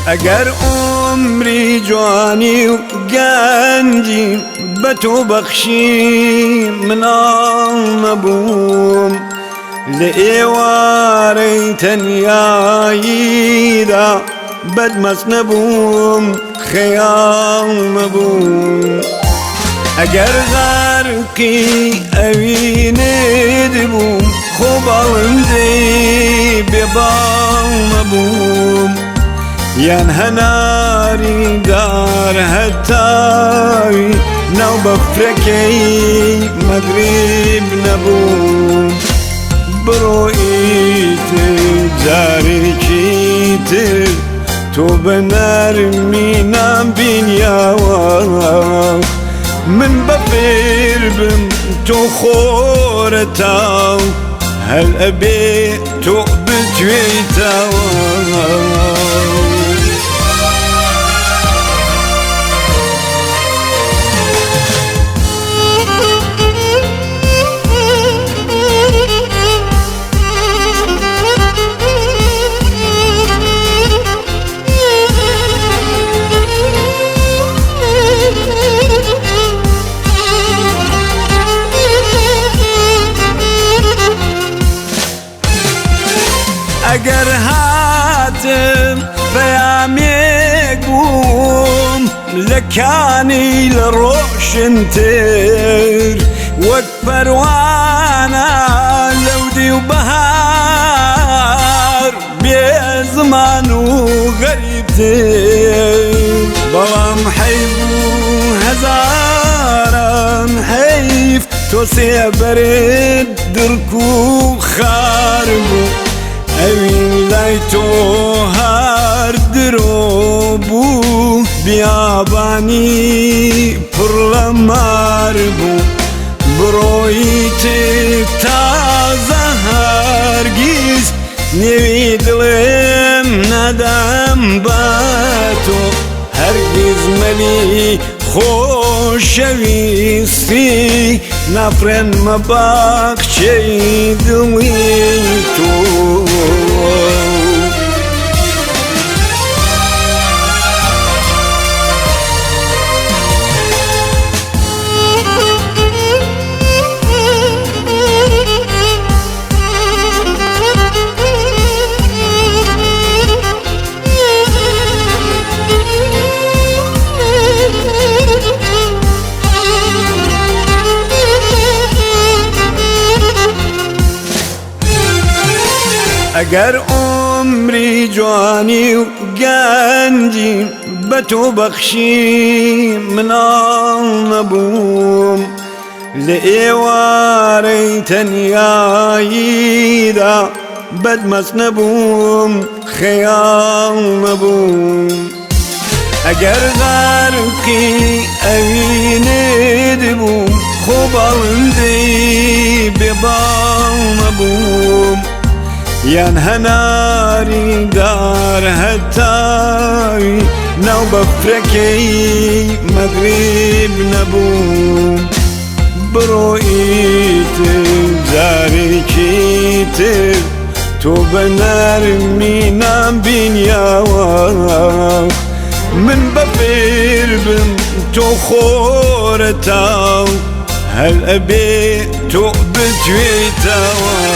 اگر عمری جوانی و گنجی به تو بخشی منال نبوم، لئیواری تنیایی دا بدمست نبوم، خیال نبوم. اگر غرقی اوینه بوم، خوب آلندی ببال نبوم. یان هناری دار هتاوی نو بفرکی مغرب نبوم. برویت جاری کیتر تو بنرمی نام بینیاوا، من بفیر بم تو خورتاو، هل ابی تو بتویتاوا. اگر هاتم پیامک بوم، لکانی لروشنتر وک پروانا لودی و بهار، بی زمان و غریب تر. بلام حیف هزاران حیف تو سیبرد درکو خاربو، اوین لای تو هر درو بو، بیابانی پرلمار بو. برویت تازه هرگیز نوی دلم ندم با تو، هرگیز ملی خوشویستی نفرن مباخچه دلی تو. اگر عمری جوانی و گنجی به تو بخشی منال نبوم، لئیواری تنیایی دا بدمست نبوم، خیال نبوم. اگر غرقی اوینه بوم، خوب آلندی ببال نبوم. یان هناری دار هتاوی نو بفرکی مغرب نبوم. برویت جاری کیتر تو بنرمی نام بینیاوا، من بفیر بم تو خورتاو، هل ابی تو بتویتاوا.